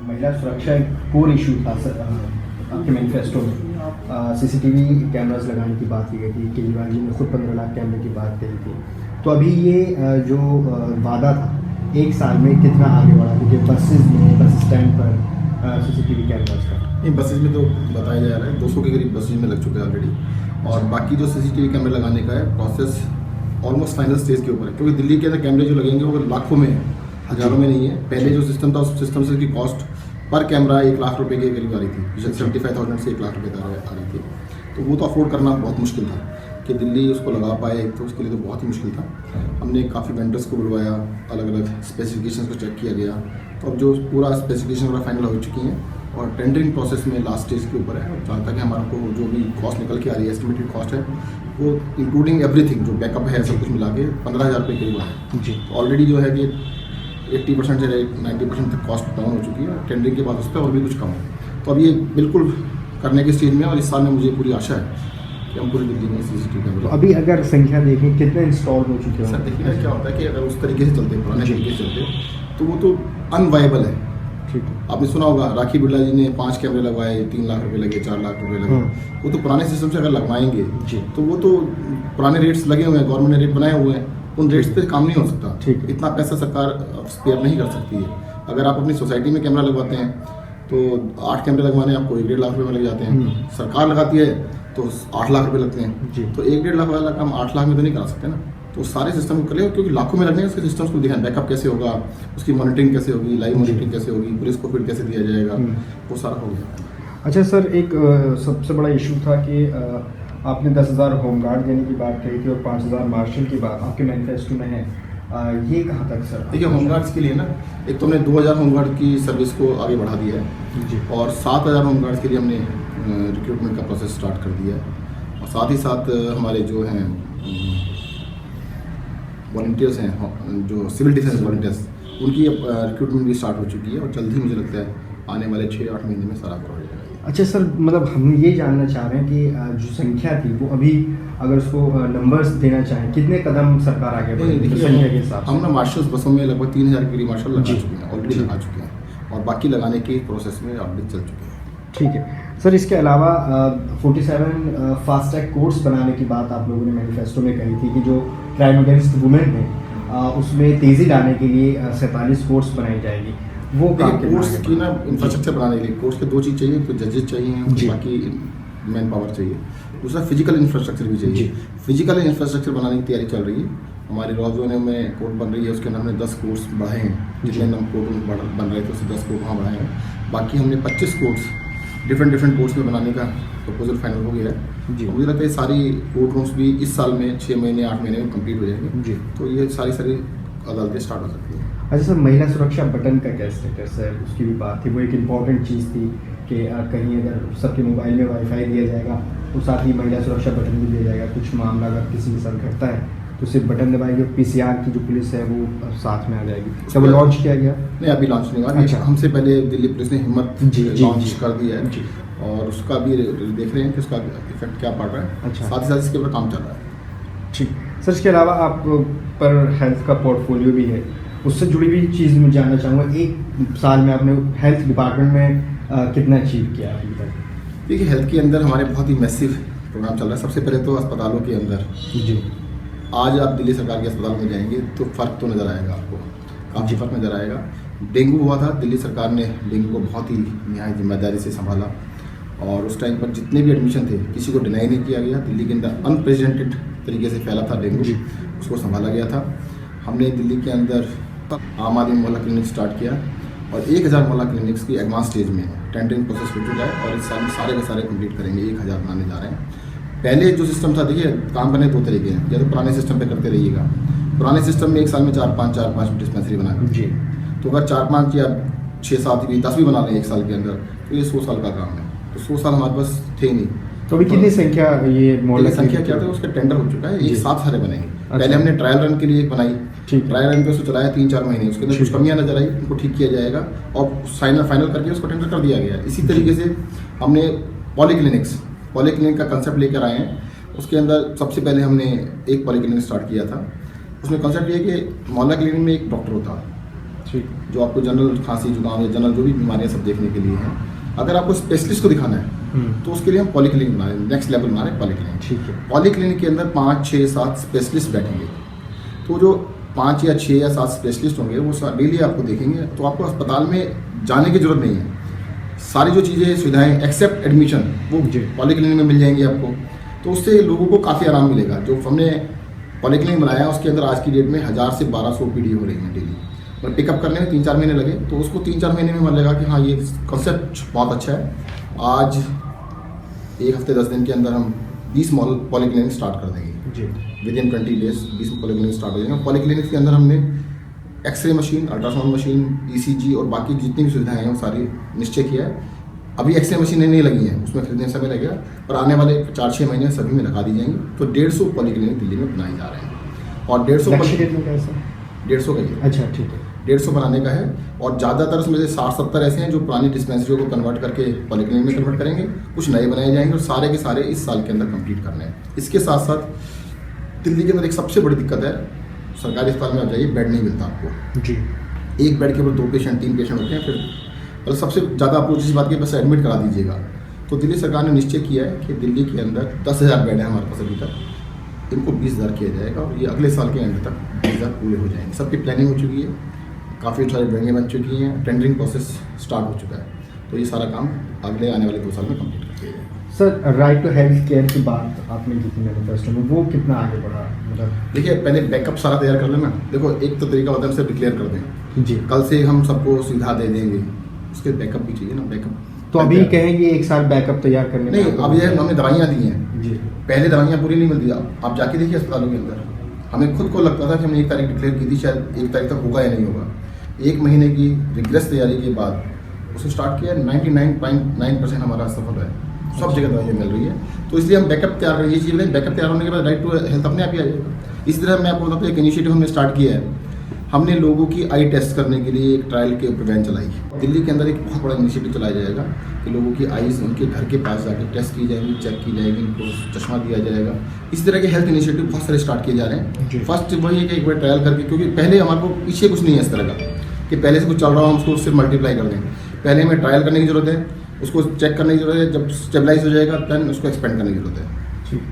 महिला सुरक्षा एक कोर इशू था सर आपके मैनिफेस्टो में। सीसीटीवी कैमरास लगाने की बात की गई थी, केजरीवाल जी ने खुद 15 लाख कैमरे की बात कही थी। तो अभी ये जो वादा था 1 साल में कितना आगे बढ़ा, क्योंकि बसेज में, बस स्टैंड पर सीसीटीवी कैमरास का नहीं, बसेज में तो बताया जा रहा है 200 के करीब बसेज में लग चुके हैं ऑलरेडी, और बाकी जो सीसीटीवी कैमरे लगाने का है प्रोसेस ऑलमोस्ट फाइनल स्टेज के ऊपर है, क्योंकि दिल्ली के अंदर कैमरे जो लगेंगे वो लाखों में है, हज़ारों में नहीं है। पहले जो सिस्टम था उस सिस्टम से की कॉस्ट पर कैमरा 1 लाख रुपए के करीब आ रही थी, 75,000 से 1 लाख रुपये तक आ रही थी। तो वो तो अफोर्ड करना बहुत मुश्किल था कि दिल्ली उसको लगा पाए, तो उसके लिए तो बहुत ही मुश्किल था। हमने काफ़ी वेंडर्स को बुलवाया, अलग अलग स्पेसिफिकेशंस को चेक किया गया, तो अब जो पूरा स्पेसिफिकेशन वगैरह फाइनल हो चुकी हैं और टेंडरिंग प्रोसेस में लास्ट स्टेज के ऊपर है। जहाँ तक हमारे को जो भी कॉस्ट निकल के आ रही है, एस्टिमेटेड कॉस्ट है, वो इंक्लूडिंग एवरीथिंग जो बैकअप है सब कुछ मिला के 15,000 रुपये करीब है जी। तो ऑलरेडी जो है कि 80% से 90% तक कॉस्ट डाउन हो चुकी है, टेंडरिंग के बाद उस पर और भी कुछ कम है। तो अब ये बिल्कुल करने के स्टेज में, और इस साल में मुझे पूरी आशा है कि हम पूरी दिल्ली में सीसीटीवी कैमरे। तो अभी अगर संख्या देखें कितने इंस्टॉल हो चुके हैं? सर देखिए क्या होता है कि अगर उस तरीके से चलते, पुराने तरीके से चलते, तो वो तो अनवाइबल है। ठीक है, आपने सुना होगा राखी बिरला जी ने 5 कैमरे लगवाए, 3 लाख रुपए लगे, 4 लाख रुपए लगे। वो तो पुराने सिस्टम से अगर लगवाएंगे तो वो तो पुराने रेट्स लगे हुए हैं, गवर्नमेंट ने रेट बनाए हुए हैं, उन रेट्स पे काम नहीं हो सकता। ठीक है, इतना पैसा सरकार स्पेयर नहीं कर सकती है। अगर आप अपनी सोसाइटी में कैमरा लगवाते हैं तो 8 कैमरे लगवाने आपको 1-1.5 लाख रुपए में लग जाते हैं। सरकार लगाती है तो 8 लाख रुपए लगते हैं। तो 1-1.5 लाख वाला काम 8 लाख में तो नहीं करा सकते ना। तो सारे सिस्टम को करें, क्योंकि लाखों में लगने उसके सिस्टम्स को दिखाएं, बैकअप कैसे होगा, उसकी मॉनिटरिंग कैसे होगी, लाइव मॉनिटरिंग कैसे होगी, पुलिस को फिर कैसे दिया जाएगा, वो सारा हो गया। अच्छा सर, एक सबसे बड़ा इशू था कि आपने 10,000 होमगार्ड देने की बात कही थी और 5,000 मार्शल की बात आपके मैनिफेस्टो में है। ये कहाँ तक सर? देखिए, होमगार्ड्स के लिए ना, एक तो हमने 2,000 होमगार्ड की सर्विस को आगे बढ़ा दिया है जी, और 7,000 होमगार्ड्स के लिए हमने रिक्रूटमेंट का प्रोसेस स्टार्ट कर दिया है। और साथ ही साथ हमारे जो हैं वॉलंटियर्स हैं, जो सिविल डिफेंस वॉलंटियर्स, उनकी रिक्रूटमेंट भी स्टार्ट हो चुकी है, और जल्द ही मुझे लगता है आने वाले 6-8 महीने में सारा कवर हो जाएगा। अच्छा सर, मतलब हम ये जानना चाह रहे हैं कि जो संख्या थी वो अभी अगर उसको नंबर्स देना चाहें, कितने कदम सरकार आगे बढ़ी संख्या के हिसाब से? हम ना मार्शल्स बसों में लगभग 3,000 के करीब मार्शल लगा चुके हैं, ऑलरेडी लगा चुके हैं, और बाकी लगाने के प्रोसेस में अपडेट चल चुके हैं। ठीक है सर, इसके अलावा 47 फास्ट ट्रैक कोर्स बनाने की बात आप लोगों ने मैनिफेस्टो में कही थी कि जो क्राइम अगेंस्ट वुमेन है उसमें तेज़ी लाने के लिए 47 कोर्स बनाई जाएगी। वो कोर्स की ना इंफ्रास्ट्रक्चर बनाने के लिए कोर्स के 2 चीज़ चाहिए, तो जजेस चाहिए, बाकी मैन पावर चाहिए, दूसरा फिजिकल इंफ्रास्ट्रक्चर भी चाहिए। फिजिकल इंफ्रास्ट्रक्चर बनाने की तैयारी चल रही है। हमारी रॉ जोन में कोर्ट बन रही है, उसके अंदर हमने 10 कोर्ट्स बढ़ाए हैं, जितने हम कोर्ट बन रहे थे उससे 10 कोर्ट वहाँ बढ़ाए हैं। बाकी हमने 25 कोर्ट्स डिफरेंट कोर्ट्स में बनाने का प्रपोजल फाइनल हो गया है। मुझे लगता है सारी कोर्ट रूम्स भी इस साल में 6 महीने 8 महीने में कंप्लीट हो जाएंगे, तो ये सारी अदालतें स्टार्ट हो सकती है। अच्छा सर, महिला सुरक्षा बटन का क्या स्टेटस है? उसकी भी बात थी, वो एक इम्पॉर्टेंट चीज़ थी कि कहीं अगर सबके मोबाइल में वाईफाई दिया जाएगा तो साथ ही महिला सुरक्षा बटन भी दिया जाएगा। कुछ मामला अगर किसी के साथ घटता है तो सिर्फ बटन दबाएंगे, PCR की जो पुलिस है वो साथ में आ जाएगी। क्या वो लॉन्च किया गया? नहीं, अभी लॉन्च नहीं हुआ। अच्छा, हमसे पहले दिल्ली पुलिस ने हिम्मत लॉन्च कर दिया है, और उसका भी देख रहे हैं कि उसका इफेक्ट क्या पड़ रहा है। अच्छा, साथ ही साथ इसके ऊपर काम चल रहा है। ठीक सर, इसके अलावा आप पर हेल्थ का पोर्टफोलियो भी है, उससे जुड़ी हुई चीज़ मैं जानना चाहूँगा। 1 साल में आपने हेल्थ डिपार्टमेंट में कितना अचीव किया अभी तक? देखिए, हेल्थ के अंदर हमारे बहुत ही मैसिव प्रोग्राम चल रहा है। सबसे पहले तो अस्पतालों के अंदर जी, आज आप दिल्ली सरकार के अस्पताल में जाएंगे तो फ़र्क तो नज़र आएगा, आपको काफ़ी फ़र्क नज़र आएगा। डेंगू हुआ था, दिल्ली सरकार ने डेंगू को बहुत ही नहायत जिम्मेदारी से संभाला, और उस टाइम पर जितने भी एडमिशन थे किसी को डिनाई नहीं किया गया। दिल्ली के अंदर अनप्रेसिडेंटेड तरीके से फैला था डेंगू, उसको संभाला गया था। हमने दिल्ली के अंदर आम आदमी मोहल्ला क्लिनिक स्टार्ट किया, और 1,000 मोहल्ला क्लिनिक्स की एडवांस स्टेज में टेंडरिंग प्रोसेस हो चुका है, और इस साल में सारे के सारे कंप्लीट करेंगे, 1,000 बनाने जा रहे हैं। पहले जो सिस्टम था, देखिए काम करने 2 तरीके हैं, या तो पुराने सिस्टम पे करते रहिएगा। पुराने सिस्टम में 1 साल में 4-5 डिस्पेंसरी बना जी, तो अगर 4-5 या 6-7 भी 10 भी बना लें 1 साल के अंदर, तो ये 100 साल का काम है। तो 100 साल हमारे पास थे नहीं। तो अभी कितनी संख्या, ये मोहल्ला संख्या क्या था, उसका टेंडर हो चुका है, एक साथ सारे बनेंगे। पहले हमने ट्रायल रन के लिए एक बनाई, ट्रायल रन पे उसको चलाया 3-4 महीने, उसके अंदर कुछ कमियां नजर आई, उनको ठीक किया जाएगा, और फाइनल करके उसको टेंडर कर दिया गया। इसी तरीके से हमने पॉलीक्लिनिक का कंसेप्ट लेकर आए हैं। उसके अंदर सबसे पहले हमने एक पॉलीक्लिनिक स्टार्ट किया था। उसमें कंसेप्ट ये है कि मोहल्ला क्लिनिक में एक डॉक्टर होता है, ठीक। जो आपको जनरल खांसी जुकाम या जनरल जो भी बीमारियां सब देखने के लिए हैं। अगर आपको स्पेशलिस्ट को दिखाना है तो उसके लिए हम पॉलीक्लिनिक बना रहे हैं, नेक्स्ट लेवल बना रहे हैं पॉलीक्लिनिक। ठीक है। पॉलीक्लिनिक के अंदर 5, 6, 7 स्पेशलिस्ट बैठेंगे। तो जो 5 या 6 या 7 स्पेशलिस्ट होंगे वो डेली आपको देखेंगे, तो आपको अस्पताल में जाने की जरूरत नहीं है। सारी जो चीज़ें सुविधाएं एक्सेप्ट एडमिशन वो पॉलीक्लिनिक में मिल जाएंगी आपको। तो उससे लोगों को काफ़ी आराम मिलेगा। जो हमने पॉलीक्लिनिक बनाया उसके अंदर आज की डेट में 1000 से 1200 ओपीडी हो रही है डेली। और पिकअप करने में 3-4 महीने लगे, तो उसको 3-4 महीने में मान लेगा कि हाँ ये कॉन्सेप्ट बहुत अच्छा है। आज 1 हफ्ते 10 दिन के अंदर हम 20 पॉलीक्लिनिक स्टार्ट कर देंगे जी। Within 20 days 20 polyclinic start हो जाएंगे। पॉलीक्लिनिक के अंदर हमने X-ray machine, ultrasound machine, ECG और बाकी जितनी भी सुविधाएं हैं वो सारी निश्चय किया है। अभी एक्सरे मशीनें नहीं लगी हैं, उसमें खरीदने समय लगेगा, और आने वाले 4-6 महीने सभी में लगा दी जाएंगी। तो 150 पॉलीक्लिनिक दिल्ली में बनाए जा रहे हैं और 150 लक्ष्य कितना का है सर? 150 का ही। अच्छा ठीक है। 150 बनाने का है और ज़्यादातर उसमें से 60-70 ऐसे हैं जो पुरानी डिस्पेंसरियों को कन्वर्ट करके पॉलीक्लिनिक में कन्वर्ट करेंगे, कुछ नए बनाए जाएंगे और सारे के सारे इस साल के अंदर कंप्लीट करने हैं। इसके साथ साथ दिल्ली के अंदर एक सबसे बड़ी दिक्कत है, सरकारी अस्पताल में आप जाइए बेड नहीं मिलता आपको जी। एक बेड के ऊपर 2 पेशेंट 3 पेशेंट होते हैं। फिर मतलब सबसे ज़्यादा अप्रोच इस बात की बस एडमिट करा दीजिएगा। तो दिल्ली सरकार ने निश्चय किया है कि दिल्ली के अंदर 10,000 बेड है हमारे पास अभी तक, इनको 20,000 किया जाएगा और ये अगले साल के एंड तक 20,000 पूरे हो जाएंगे। सबकी प्लानिंग हो चुकी है, काफ़ी सारी ड्राइंगें बन चुकी हैं, टेंडरिंग प्रोसेस स्टार्ट हो चुका है। तो ये सारा काम अगले आने वाले 2 साल में कंप्लीट कर दिया जाएगा। Sir right to health care की बात आपने की थी मैनिफेस्टो में, वो कितना आगे बढ़ा? मतलब देखिए पहले बैकअप सारा तैयार कर लेना। देखो एक तो तरीका होता है उसे डिक्लेयर कर दें, जी। कल से हम सबको सुविधा दे देंगे, उसके बैकअप भी चाहिए ना। बैकअप तो अभी कहेंगे 1 साल बैकअप तैयार करने में नहीं, अब ये हमने दवाइयाँ दी हैं जी। पहले दवाइयाँ पूरी नहीं मिलती। आप जाके देखिए अस्पतालों के अंदर, हमें खुद को लगता था कि हमने 1 तारीख डिक्लेयर की थी, शायद 1 तारीख तक होगा या नहीं होगा। 1 महीने की रिग्रेस तैयारी के बाद उसे स्टार्ट किया, 99.9% हमारा सफल है, सब जगह दवाइयाँ मिल रही है। तो इसलिए हम बैकअप तैयार करें, ये चीज़ नहीं, बैकअप तैयार होने के बाद राइट टू हेल्थ अपने आप ही आ जाएगा। इसी तरह मैं आपको बताता हूँ एक इनिशिएटिव हमने स्टार्ट किया है, हमने लोगों की आई टेस्ट करने के लिए एक ट्रायल के ऊपर वैन चलाई। दिल्ली के अंदर एक बहुत बड़ा इनिशिएटिव चलाया जाएगा कि लोगों की आईज उनके घर के पास जाकर टेस्ट की जाएगी, चेक की जाएगी, उनको चश्मा दिया जाएगा। इस तरह के हेल्थ इनिशिएटिव बहुत सारे स्टार्ट किए जा रहे हैं। फर्स्ट वही है कि एक बार ट्रायल करके, क्योंकि पहले हमारे को पीछे कुछ नहीं है इस तरह का कि पहले से कुछ चल रहा हो हम उसको सिर्फ मल्टीप्लाई कर दें। पहले हमें ट्रायल करने की जरूरत है, उसको चेक करने की जरूरत है, जब स्टेबलाइज हो जाएगा देन उसको एक्सपेंड करने की जरूरत है। ठीक।